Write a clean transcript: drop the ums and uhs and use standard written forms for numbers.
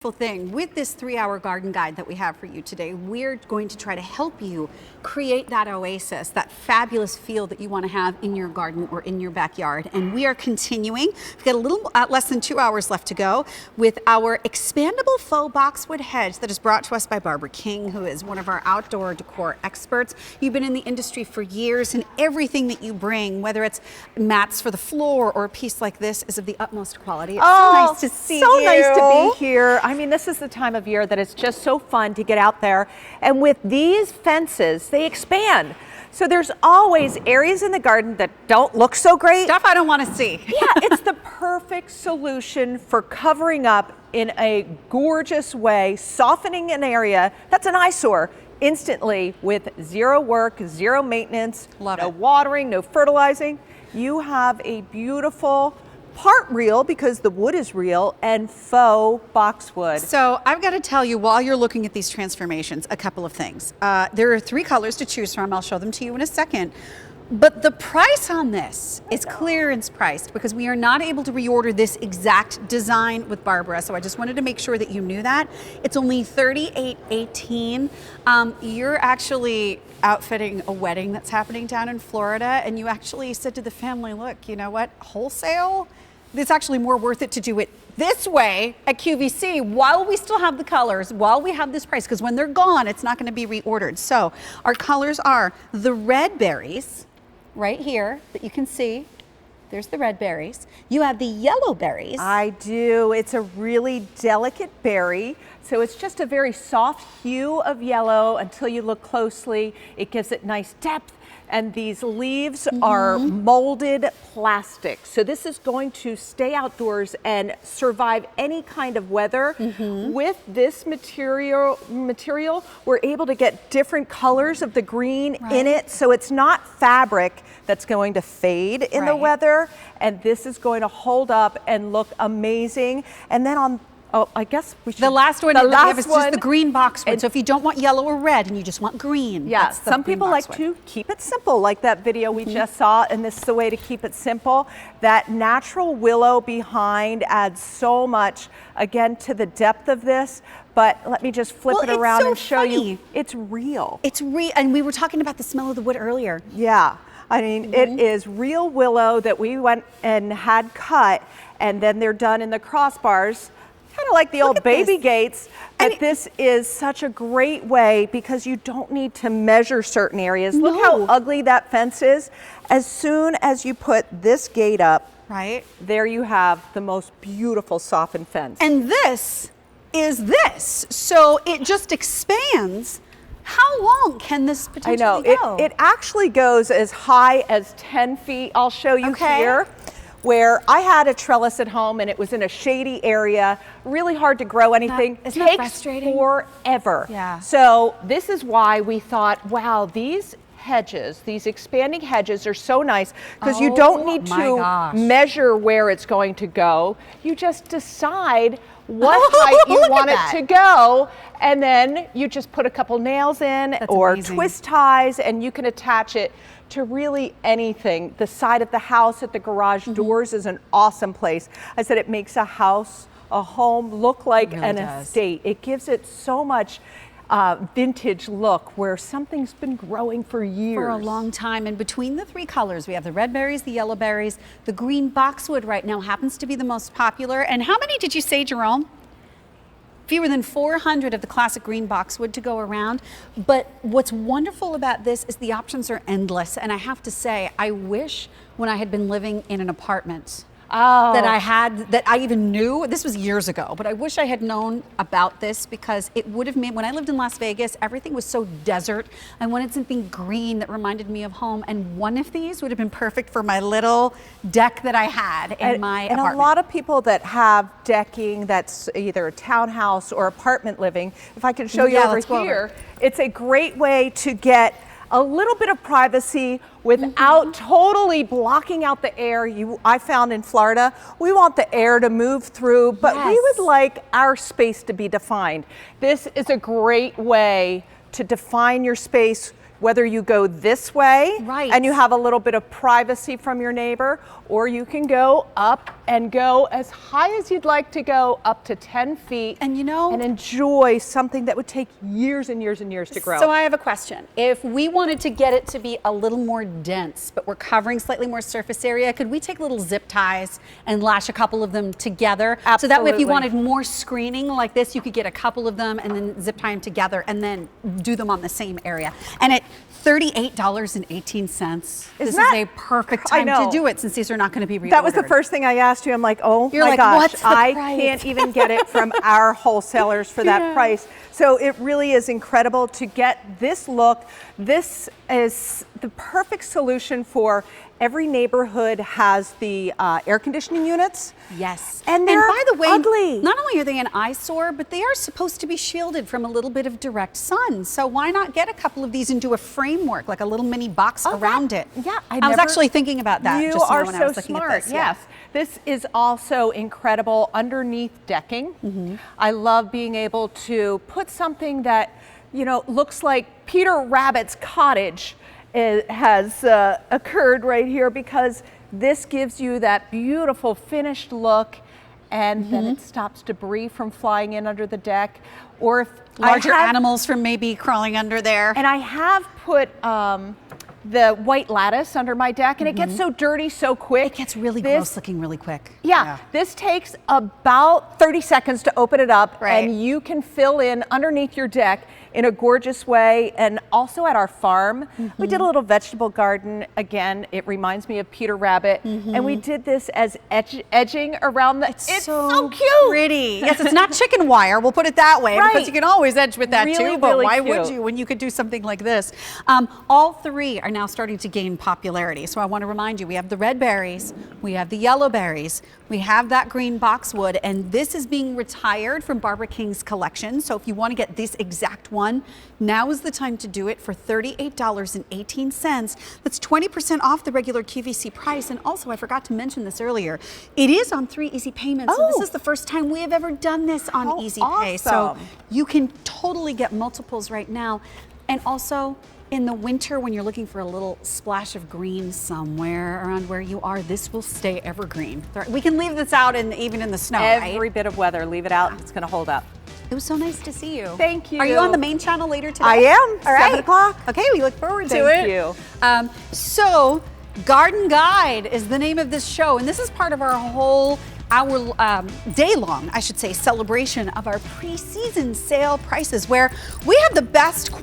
Thing with this 3-hour garden guide that we have for you today, we're going to try to help you create that oasis, that fabulous feel that you want to have in your garden or in your backyard. And we are continuing. We've got a little less than 2 hours left to go with our expandable faux boxwood hedge that is brought to us by Barbara King, who is one of our outdoor decor experts. You've been in the industry for years, and everything that you bring, whether it's mats for the floor or a piece like this, is of the utmost quality. It's so nice to see you. So nice to be here. I mean, this is the time of year that it's just so fun to get out there. And with these fences, they expand. So there's always areas in the garden that don't look so great. Stuff I don't want to see. Yeah, it's the perfect solution for covering up in a gorgeous way, softening an area that's an eyesore instantly with zero work, zero maintenance, no watering, no fertilizing. You have a beautiful part real, because the wood is real, and faux boxwood. So I've got to tell you, while you're looking at these transformations, a couple of things. There are 3 colors to choose from. I'll show them to you in a second. But the price on this is clearance priced, because we are not able to reorder this exact design with Barbara. So I just wanted to make sure that you knew that. It's only $38.18. You're actually outfitting a wedding that's happening down in Florida, and you actually said to the family, look, you know what, wholesale? It's actually more worth it to do it this way at QVC while we still have the colors, while we have this price, because when they're gone, it's not going to be reordered. So our colors are the red berries right here that you can see. There's the red berries. You have the yellow berries. I do. It's a really delicate berry. So it's just a very soft hue of yellow until you look closely. It gives it nice depth. And these leaves are molded plastic. So this is going to stay outdoors and survive any kind of weather. With this material, we're able to get different colors of the green in it. So it's not fabric that's going to fade in the weather. And this is going to hold up and look amazing. And then on I guess we should. The last one that we have is just the green boxwood. So if you don't want yellow or red and you just want green. Yeah, some people like to keep it simple, like that video we just saw, and this is the way to keep it simple. That natural willow behind adds so much, again, to the depth of this. But let me just flip it around and show you. It's real. It's real, and we were talking about the smell of the wood earlier. Yeah, I mean, it is real willow that we went and had cut, and then they're done in the crossbars. Kind of like the old baby gates, but this is such a great way because you don't need to measure certain areas. Look how ugly that fence is. As soon as you put this gate up, there you have the most beautiful softened fence. And this is this, so it just expands. How long can this potentially go? It actually goes as high as 10 feet. I'll show you here. Where I had a trellis at home and it was in a shady area, really hard to grow anything. Isn't that frustrating? Forever. Yeah. So this is why we thought, wow, these hedges, these expanding hedges are so nice, because you don't need to measure where it's going to go. You just decide what height you want it to go, and then you just put a couple nails in or twist ties, and you can attach it to really anything. The side of the house, at the garage doors, is an awesome place. I said it makes a house, a home, look like an estate. It gives it so much vintage look where something's been growing for years. For a long time. And between the 3 colors, we have the red berries, the yellow berries, the green boxwood right now happens to be the most popular. And how many did you say, Jerome? Fewer than 400 of the classic green boxwood to go around. But what's wonderful about this is the options are endless. And I have to say, I wish when I had been living in an apartment that I even knew. This was years ago, but I wish I had known about this, because it would have made, when I lived in Las Vegas, everything was so desert. I wanted something green that reminded me of home, and one of these would have been perfect for my little deck that I had in my apartment. And a lot of people that have decking that's either a townhouse or apartment living, if I can show you over here, it's a great way to get a little bit of privacy without totally blocking out the air. I found in Florida, we want the air to move through, but we would like our space to be defined. This is a great way to define your space whether you go this way and you have a little bit of privacy from your neighbor, or you can go up and go as high as you'd like to go, up to 10 feet. And you know, and enjoy something that would take years and years and years to grow. So I have a question. If we wanted to get it to be a little more dense, but we're covering slightly more surface area, could we take little zip ties and lash a couple of them together? Absolutely. So that way if you wanted more screening like this, you could get a couple of them and then zip tie them together and then do them on the same area. And at $38.18, this is a perfect time to do it since these are not going to be reordered. That was the first thing I asked you. I'm like, oh You're my like, gosh, what's the I price? can't even get it from our wholesalers for that price. So it really is incredible to get this look. This is the perfect solution for every neighborhood has the air conditioning units. Yes. And they're by the way, ugly. Not only are they an eyesore, but they are supposed to be shielded from a little bit of direct sun. So why not get a couple of these and do a framework, like a little mini box around it? Yeah, I was actually thinking about that. You just are when I so was looking smart. at this. Yes. This is also incredible underneath decking. I love being able to put something that, you know, looks like Peter Rabbit's cottage has occurred right here, because this gives you that beautiful finished look, and then it stops debris from flying in under the deck, or if Larger animals from maybe crawling under there. And I have put the white lattice under my deck, and it gets so dirty so quick. It gets really gross looking really quick. Yeah, this takes about 30 seconds to open it up, Right. and you can fill in underneath your deck in a gorgeous way. And also at our farm, we did a little vegetable garden. Again, it reminds me of Peter Rabbit, and we did this as edging around the, it's so cute. Pretty. Yes, it's not chicken wire, we'll put it that way, because you can always edge with that Really, too, but really why cute. would you when you could do something like this? All three are now starting to gain popularity. So I want to remind you, we have the red berries, we have the yellow berries, we have that green boxwood, and this is being retired from Barbara King's collection. So if you want to get this exact one, now is the time to do it for $38.18. That's 20% off the regular QVC price. And also, I forgot to mention this earlier, it is on 3 easy payments. So this is the first time we have ever done this on Easy Pay. So you can totally get multiples right now. And also, in the winter, when you're looking for a little splash of green somewhere around where you are, this will stay evergreen. We can leave this out even in the snow, Every right? bit of weather, leave it out, it's gonna hold up. It was so nice to see you. Thank you. Are you on the main channel later today? I am, All right. 7 o'clock. Okay, we look forward to Thank it. you. So, Garden Guide is the name of this show, and this is part of our whole day-long, I should say, celebration of our pre-season sale prices, where we have the best